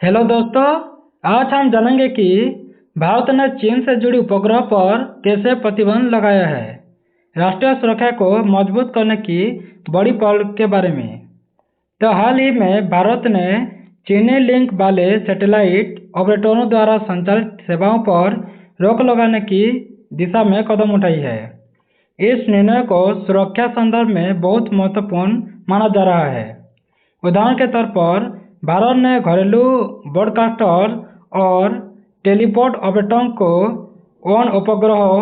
Hello दोस्तों, आज हम जानेंगे कि भारत ने चीन से जुड़ी उपग्रह पर कैसे प्रतिबंध लगाया है। राष्ट्रीय सुरक्षा को मजबूत करने की बड़ी पहल के बारे में। तो हाल ही में भारत ने चीनी लिंक वाले सैटेलाइट ऑपरेटरों द्वारा संचालित सेवाओं पर रोक लगाने की दिशा में कदम उठाई है। इस निर्णय को सुरक्षा संदर्भ में बहुत महत्वपूर्ण माना जा रहा है। उदाहरण के तौर पर भारत ने घरेलू ब्रॉडकास्टर और टेलीपोर्ट ऑपरेटरों को उन उपग्रहों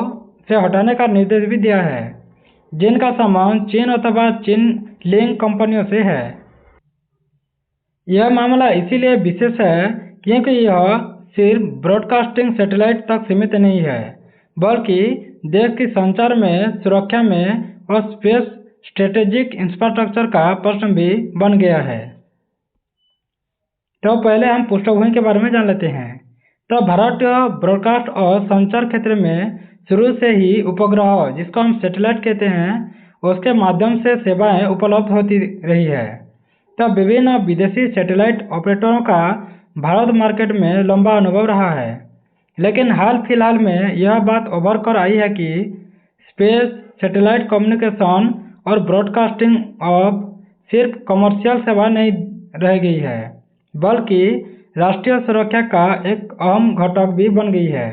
से हटाने का निर्देश भी दिया है जिनका संबंध चीन अथवा चीन लिंक कंपनियों से है। यह मामला इसीलिए विशेष है क्योंकि यह सिर्फ ब्रॉडकास्टिंग सैटेलाइट तक सीमित नहीं है, बल्कि देश की संचार में, सुरक्षा में और स्पेस स्ट्रेटेजिक इंफ्रास्ट्रक्चर का प्रश्न भी बन गया है। तो पहले हम पृष्ठभूमि के बारे में जान लेते हैं। तो भारतीय ब्रॉडकास्ट और संचार क्षेत्र में शुरू से ही उपग्रह, जिसको हम सैटेलाइट कहते हैं, उसके माध्यम से सेवाएं उपलब्ध होती रही है। तो विभिन्न विदेशी सैटेलाइट ऑपरेटरों का भारत मार्केट में लंबा अनुभव रहा है, लेकिन हाल फिलहाल में यह बात उभर कर आई है कि स्पेस सैटेलाइट कम्युनिकेशन और ब्रॉडकास्टिंग अब सिर्फ कमर्शियल सेवा नहीं रह गई है, बल्कि राष्ट्रीय सुरक्षा का एक अहम घटक भी बन गई है।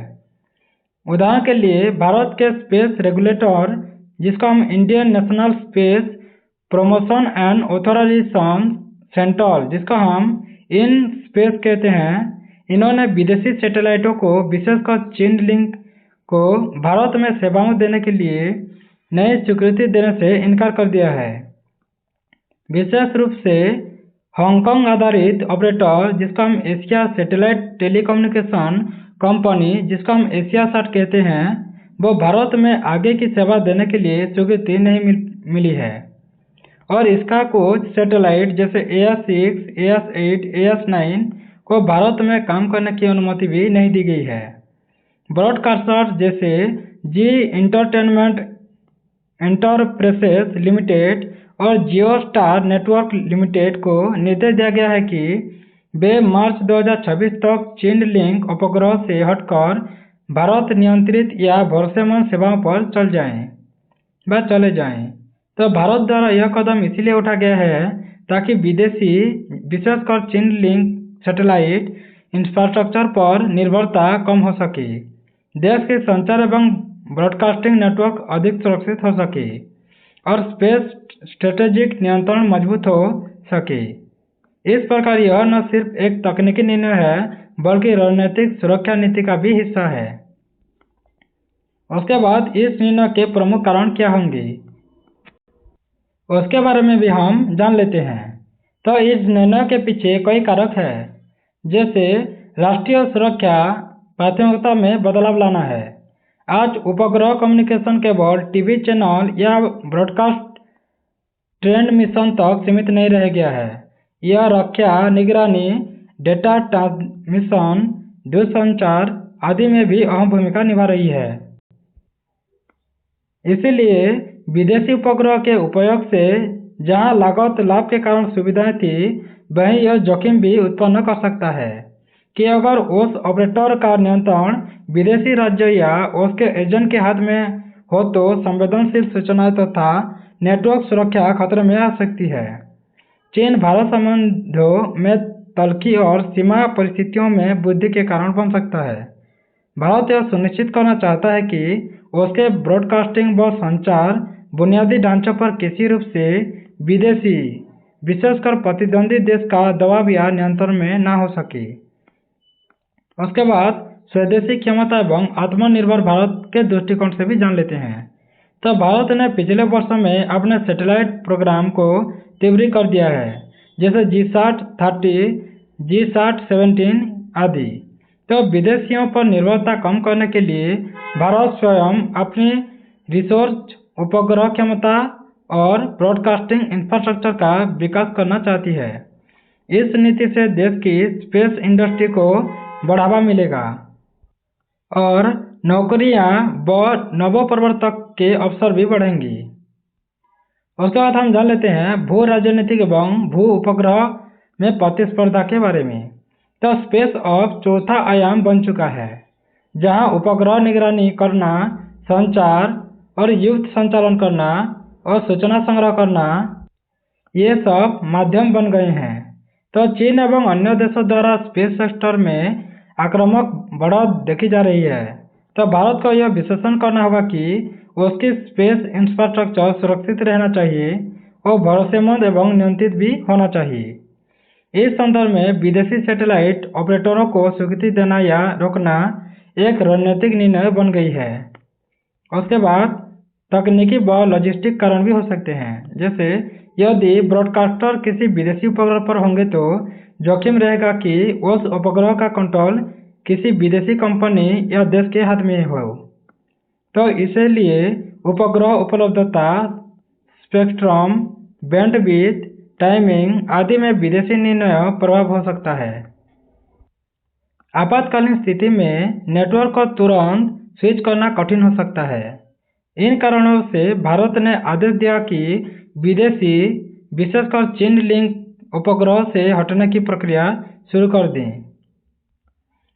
उदाहरण के लिए भारत के स्पेस रेगुलेटर, जिसको हम Indian National Space Promotion and Authorisation Centre, जिसको हम इन स्पेस कहते हैं, इन्होंने विदेशी सैटेलाइटों को, विशेषकर चीन लिंक को भारत में सेवाओं देने के लिए नई स्वीकृति देने से इनकार कर दिया है। विशेष रूप से हांगकांग आधारित ऑपरेटर, जिसका हम एशिया सैटेलाइट टेलीकम्युनिकेशन कंपनी, जिसका हम एशियासाट कहते हैं, वो भारत में आगे की सेवा देने के लिए स्वीकृति नहीं मिली है और इसका कुछ सैटेलाइट जैसे AS6, AS8, AS9 को भारत में काम करने की अनुमति भी नहीं दी गई है। ब्रॉडकास्टर्स जैसे जी एंटरटेनमेंट एंटरप्राइजेज लिमिटेड और जियो स्टार नेटवर्क लिमिटेड को निर्देश दिया गया है कि वे मार्च 2026 तक चीन लिंक उपग्रह से हटकर भारत नियंत्रित या भरोसेमंद सेवाओं पर चले जाएं। तो भारत द्वारा यह कदम इसलिए उठाया गया है ताकि विदेशी, विशेषकर चीन लिंक सैटेलाइट इंफ्रास्ट्रक्चर पर निर्भरता कम हो सके, देश के संचार एवं ब्रॉडकास्टिंग नेटवर्क अधिक सुरक्षित हो सके और स्पेस स्ट्रेटेजिक नियंत्रण मजबूत हो सके। इस प्रकार यह न सिर्फ एक तकनीकी निर्णय है, बल्कि रणनीतिक सुरक्षा नीति का भी हिस्सा है। उसके बाद इस निर्णय के प्रमुख कारण क्या होंगे, उसके बारे में भी हम जान लेते हैं। तो इस निर्णय के पीछे कई कारक हैं, जैसे राष्ट्रीय सुरक्षा प्राथमिकता में बदलाव लाना है। आज उपग्रह कम्युनिकेशन केवल टीवी चैनल या ब्रॉडकास्ट ट्रांसमिशन तक सीमित नहीं रह गया है। यह रक्षा, निगरानी, डेटा ट्रांसमिशन, दूरसंचार आदि में भी अहम भूमिका निभा रही है। इसीलिए विदेशी उपग्रह के उपयोग से जहां लागत लाभ के कारण सुविधाएं थी, वहीं यह जोखिम भी उत्पन्न कर सकता है कि अगर उस ऑपरेटर का नियंत्रण विदेशी राज्य या उसके एजेंट के हाथ में हो तो संवेदनशील सूचनाएं तथा नेटवर्क सुरक्षा खतरे में आ सकती है। चीन भारत संबंधों में तल्खी और सीमा परिस्थितियों में वृद्धि के कारण बन सकता है। भारत यह सुनिश्चित करना चाहता है कि उसके ब्रॉडकास्टिंग व संचार बुनियादी ढांचों पर किसी रूप से विदेशी, विशेषकर प्रतिद्वंदी देश का दबाव या नियंत्रण में न हो सके। उसके बाद स्वदेशी क्षमता एवं आत्मनिर्भर भारत के दृष्टिकोण से भी जान लेते हैं। तो भारत ने पिछले वर्षों में अपने सैटेलाइट प्रोग्राम को तीव्र कर दिया है, जैसे GSAT-30, GSAT-17 आदि। तो विदेशियों पर निर्भरता कम करने के लिए भारत स्वयं अपनी रिसोर्स, उपग्रह क्षमता और ब्रॉडकास्टिंग इंफ्रास्ट्रक्चर का विकास करना चाहती है। इस नीति से देश की स्पेस इंडस्ट्री को बढ़ावा मिलेगा और नौकरियां व नवप्रवर्तक के अवसर भी बढ़ेंगी। उसके बाद हम जान लेते हैं भू राजनीतिक एवं भू उपग्रह में प्रतिस्पर्धा के बारे में। तो स्पेस अब चौथा आयाम बन चुका है, जहां उपग्रह निगरानी करना, संचार और युद्ध संचालन करना और सूचना संग्रह करना, ये सब माध्यम बन गए हैं। तो चीन एवं अन्य देशों द्वारा स्पेस सेक्टर में आक्रामक बढ़त देखी जा रही है। तो भारत को यह विश्लेषण करना होगा कि उसकी स्पेस इंफ्रास्ट्रक्चर सुरक्षित रहना चाहिए और भरोसेमंद एवं नियंत्रित भी होना चाहिए। इस संदर्भ में विदेशी सैटेलाइट ऑपरेटरों को स्वीकृति देना या रोकना एक रणनीतिक निर्णय बन गई है। उसके बाद तकनीकी व लॉजिस्टिक कारण भी हो सकते हैं, जैसे यदि ब्रॉडकास्टर किसी विदेशी उपग्रह पर होंगे तो जोखिम रहेगा कि उस उपग्रह का कंट्रोल किसी विदेशी कंपनी या देश के हाथ में हो। तो इसलिए उपग्रह उपलब्धता, स्पेक्ट्रम, बैंडविड्थ, टाइमिंग आदि में विदेशी निर्णय प्रभाव हो सकता है। आपातकालीन स्थिति में नेटवर्क को तुरंत स्विच करना कठिन हो सकता है। इन कारणों से भारत ने आदेश दिया कि विदेशी, विशेषकर चीन लिंक उपग्रह से हटने की प्रक्रिया शुरू कर दें।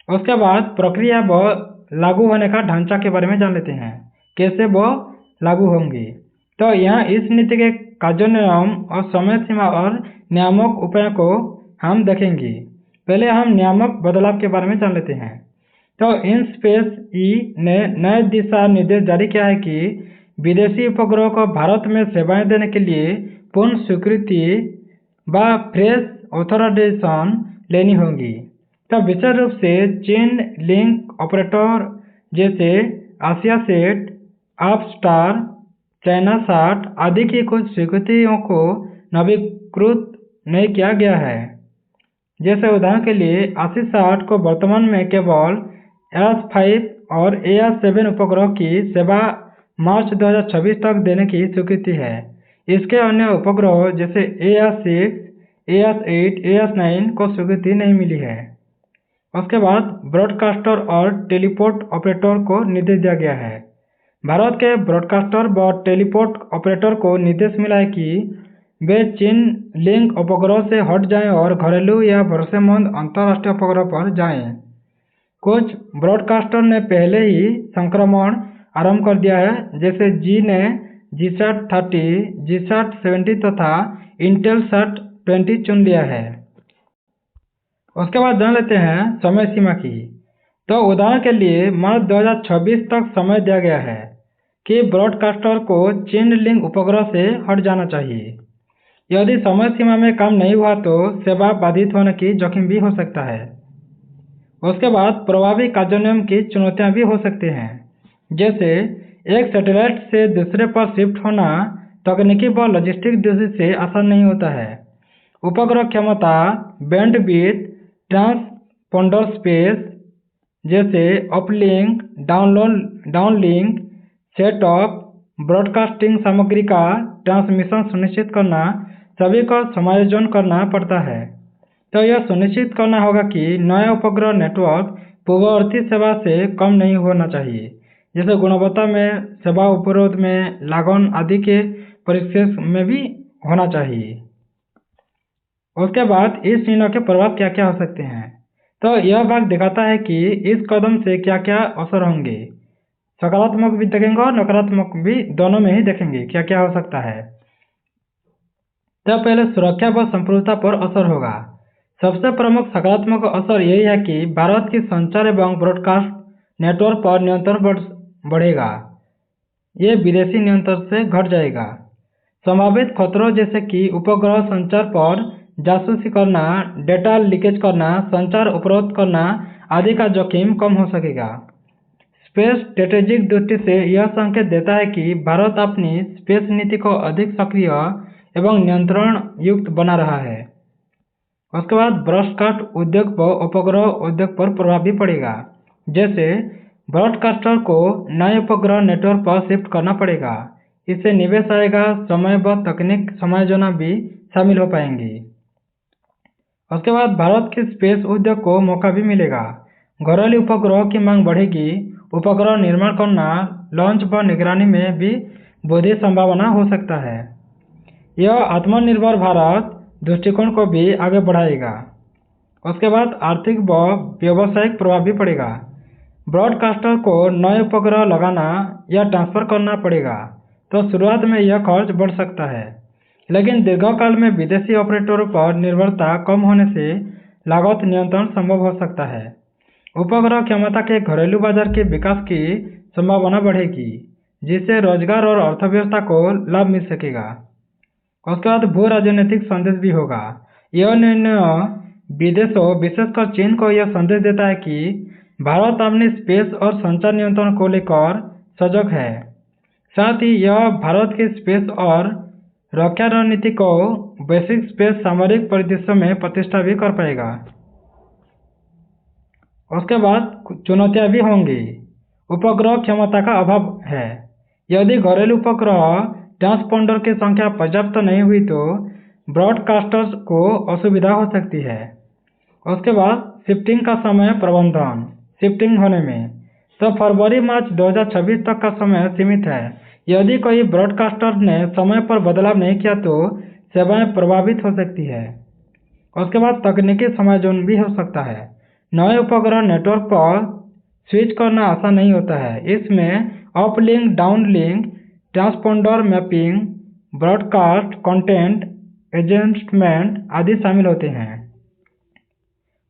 उसके बाद प्रक्रिया व लागू होने का ढांचा के बारे में जान लेते हैं, कैसे वो लागू होंगी। तो यहाँ इस नीति के कार्यान्वयन और समय सीमा और नियामक उपायों को हम देखेंगे। पहले हम नियामक बदलाव के बारे में जान लेते हैं। तो इन स्पेस ई ने नए दिशा निर्देश जारी किया है कि विदेशी उपग्रहों को भारत में सेवाएं देने के लिए पूर्ण स्वीकृति व फ्रेश ऑथराइजेशन लेनी होगी। तो विशेष रूप से चीन लिंक ऑपरेटर जैसे एशियासेट, अपस्टार, चाइनासाट आदि की कुछ स्वीकृतियों को नवीकृत नहीं किया गया है। जैसे उदाहरण के लिए एशियासाट को वर्तमान में केवल AS5 और AS7 उपग्रह की सेवा मार्च 2026 तक देने की स्वीकृति है। इसके अन्य उपग्रह जैसे AS6, AS8, AS9 को स्वीकृति नहीं मिली है। उसके बाद ब्रॉडकास्टर और टेलीपोर्ट ऑपरेटर को निर्देश दिया गया है। भारत के ब्रॉडकास्टर व टेलीपोर्ट ऑपरेटर को निर्देश मिला है कि वे चीन लिंक उपग्रह से हट जाएं और घरेलू या भरोसेमंद अंतर्राष्ट्रीय उपग्रह पर जाएं। कुछ ब्रॉडकास्टर ने पहले ही संक्रमण आरंभ कर दिया है, जैसे जी ने GSAT 30, GSAT 70 तथा Intelsat 20 चुन लिया है। उसके बाद जान लेते हैं समय सीमा की। तो उदाहरण के लिए मार्च 2026 तक समय दिया गया है कि ब्रॉडकास्टर को चीन लिंक उपग्रह से हट जाना चाहिए। यदि समय सीमा में काम नहीं हुआ तो सेवा बाधित होने की जोखिम भी हो सकता है। उसके बाद प्रभावी कार्यान्वयन की चुनौतियां भी हो सकती हैं, जैसे एक सैटेलाइट से दूसरे पर शिफ्ट होना तकनीकी व लॉजिस्टिक दृष्टि से आसान नहीं होता है। उपग्रह क्षमता, बैंडविड्थ, ट्रांसपोंडर स्पेस जैसे अपलिंक, डाउनलिंक, सेटअप, ब्रॉडकास्टिंग सामग्री का ट्रांसमिशन सुनिश्चित करना सभी का समायोजन करना पड़ता है। तो यह सुनिश्चित करना होगा कि नया उपग्रह नेटवर्क पूर्ववर्ती सेवा से कम नहीं होना चाहिए, जैसे गुणवत्ता में, सेवा उपरोध में, लागत आदि के परिप्रेक्ष्य में भी होना चाहिए। उसके बाद इस निर्णय के प्रभाव क्या क्या हो सकते हैं। तो यह भाग दिखाता है कि इस कदम से क्या क्या असर होंगे। सकारात्मक भी देखेंगे और नकारात्मक भी, दोनों में ही देखेंगे क्या क्या हो सकता है। तो पहले सुरक्षा व संप्रभुता पर असर होगा। सबसे प्रमुख सकारात्मक असर यही है कि भारत की संचार एवं ब्रॉडकास्ट नेटवर्क पर नियंत्रण बढ़ेगा। ये विदेशी नियंत्रण से घट जाएगा। संभावित खतरों जैसे कि उपग्रह संचार पर जासूसी करना, डेटा लीकेज करना, संचार उपरोध करना आदि का जोखिम कम हो सकेगा। स्पेस स्ट्रेटेजिक दृष्टि से यह संकेत देता है कि भारत अपनी स्पेस नीति को अधिक सक्रिय एवं नियंत्रण युक्त बना रहा है। उसके बाद ब्रॉडकास्ट उद्योग व उपग्रह उद्योग पर प्रभाव भी पड़ेगा, जैसे ब्रॉडकास्टर को नए उपग्रह नेटवर्क पर शिफ्ट करना पड़ेगा। इससे निवेश आएगा, समय व तकनीक समायोजन भी शामिल हो पाएंगी। उसके बाद भारत के स्पेस उद्योग को मौका भी मिलेगा। घरेलू उपग्रह की मांग बढ़ेगी। उपग्रह निर्माण करना, लॉन्च व निगरानी में भी वृद्धि संभावना हो सकता है। यह आत्मनिर्भर भारत दृष्टिकोण को भी आगे बढ़ाएगा। उसके बाद आर्थिक व व्यावसायिक प्रभाव भी पड़ेगा। ब्रॉडकास्टर को नए उपग्रह लगाना या ट्रांसफर करना पड़ेगा, तो शुरुआत में यह खर्च बढ़ सकता है, लेकिन दीर्घकाल में विदेशी ऑपरेटरों पर निर्भरता कम होने से लागत नियंत्रण संभव हो सकता है। उपग्रह क्षमता के घरेलू बाजार के विकास की संभावना बढ़ेगी, जिससे रोजगार और अर्थव्यवस्था को लाभ मिल सकेगा। उसके बाद भू राजनीतिक संदेश भी होगा। यह निर्णय विदेशों, विशेषकर चीन को यह संदेश देता है कि भारत अपनी स्पेस और संचार नियंत्रण को लेकर सजग है। साथ ही यह भारत की स्पेस और रक्षा रणनीति को वैश्विक स्पेस सामरिक परिदृश्य में प्रतिष्ठा भी कर पाएगा। उसके बाद चुनौतियां भी होंगी। उपग्रह क्षमता का अभाव है। यदि घरेलू उपग्रह ट्रांसपोंडर की संख्या पर्याप्त नहीं हुई तो ब्रॉडकास्टर्स को असुविधा हो सकती है। उसके बाद शिफ्टिंग का समय प्रबंधन। शिफ्टिंग होने में तो फरवरी-मार्च 2026 तक का समय सीमित है। यदि कोई ब्रॉडकास्टर ने समय पर बदलाव नहीं किया तो सेवाएं प्रभावित हो सकती है। उसके बाद तकनीकी समायोजन भी हो सकता है। नए उपग्रह नेटवर्क पर स्विच करना आसान नहीं होता है। इसमें uplink, downlink, transponder mapping, broadcast content adjustment आदि शामिल होते हैं।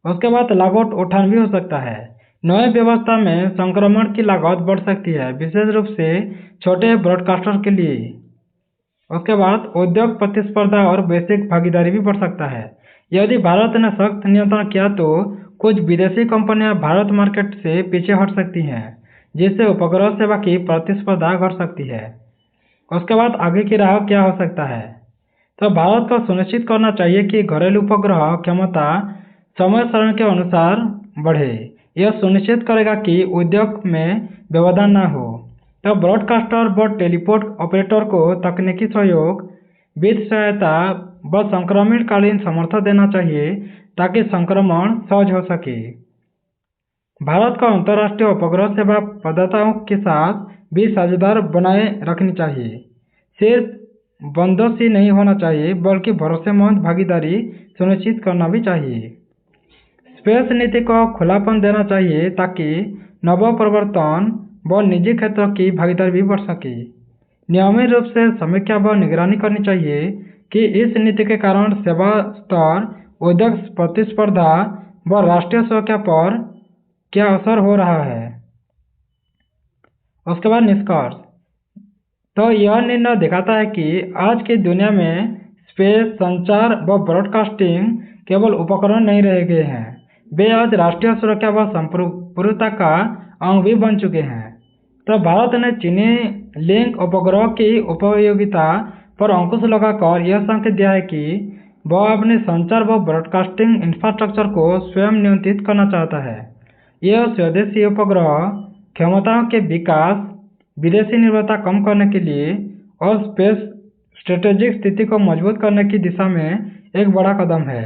उसके बाद लागत उठान भी हो सकता है। नए व्यवस्था में संक्रमण की लागत बढ़ सकती है, विशेष रूप से छोटे ब्रॉडकास्टर के लिए। उसके बाद उद्योग प्रतिस्पर्धा और वैश्विक भागीदारी भी बढ़ सकता है। यदि भारत ने सख्त नियंत्रण किया तो कुछ विदेशी कंपनियां भारत मार्केट से पीछे हट सकती हैं, जिससे उपग्रह सेवा की प्रतिस्पर्धा घट सकती है। उसके बाद आगे की राह क्या हो सकता है, तो भारत को सुनिश्चित करना चाहिए कि घरेलू उपग्रह क्षमता समय सारणी के अनुसार बढ़े। यह सुनिश्चित करेगा कि उद्योग में व्यवधान न हो। तो ब्रॉडकास्टर व टेलीपोर्ट ऑपरेटर को तकनीकी सहयोग, वित्त सहायता व संक्रमणकालीन समर्थन देना चाहिए ताकि संक्रमण सहज हो सके। भारत को अंतर्राष्ट्रीय उपग्रह सेवा प्रदाताओं के साथ भी साझेदार बनाए रखनी चाहिए। सिर्फ बंदोश ही नहीं होना चाहिए, बल्कि भरोसेमंद भागीदारी सुनिश्चित करना भी चाहिए। स्पेस नीति को खुलापन देना चाहिए ताकि नवप्रवर्तन व निजी क्षेत्रों की भागीदारी भी बढ़ सके। नियमित रूप से समीक्षा व निगरानी करनी चाहिए कि इस नीति के कारण सेवा स्तर, उद्योग प्रतिस्पर्धा व राष्ट्रीय सुरक्षा पर क्या असर हो रहा है। उसके बाद निष्कर्ष। तो यह निर्णय दिखाता है कि आज की दुनिया में स्पेस, संचार व ब्रॉडकास्टिंग केवल उपकरण नहीं रह गए हैं, वे आज राष्ट्रीय सुरक्षा व संप्रभुता का अंग भी बन चुके हैं। तो भारत ने चीनी लिंक उपग्रह की उपयोगिता पर अंकुश लगाकर यह संकेत दिया है कि वह अपने संचार व ब्रॉडकास्टिंग इंफ्रास्ट्रक्चर को स्वयं नियंत्रित करना चाहता है। यह स्वदेशी उपग्रह क्षमताओं के विकास, विदेशी निर्भरता कम करने के लिए और स्पेस स्ट्रेटेजिक स्थिति को मजबूत करने की दिशा में एक बड़ा कदम है।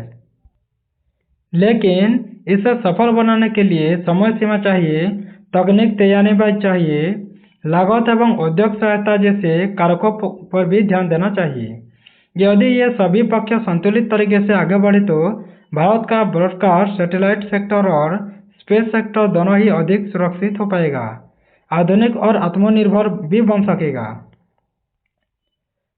लेकिन इसे सफल बनाने के लिए समय सीमा चाहिए, तकनीक तैयारी चाहिए, लागत एवं उद्योग सहायता जैसे कारकों पर भी ध्यान देना चाहिए। यदि ये सभी पक्ष संतुलित तरीके से आगे बढ़े तो भारत का ब्रॉडकास्ट, सैटेलाइट सेक्टर और स्पेस सेक्टर दोनों ही अधिक सुरक्षित हो पाएगा, आधुनिक और आत्मनिर्भर भी बन सकेगा।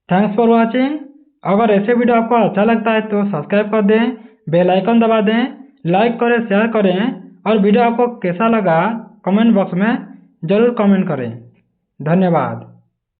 Thanks for watching. अगर ऐसे वीडियो आपको अच्छा लगता है तो सब्सक्राइब कर दें, बेल आइकन दबा दें, लाइक करें, शेयर करें और वीडियो आपको कैसा लगा कमेंट बॉक्स में ज़रूर कमेंट करें। धन्यवाद।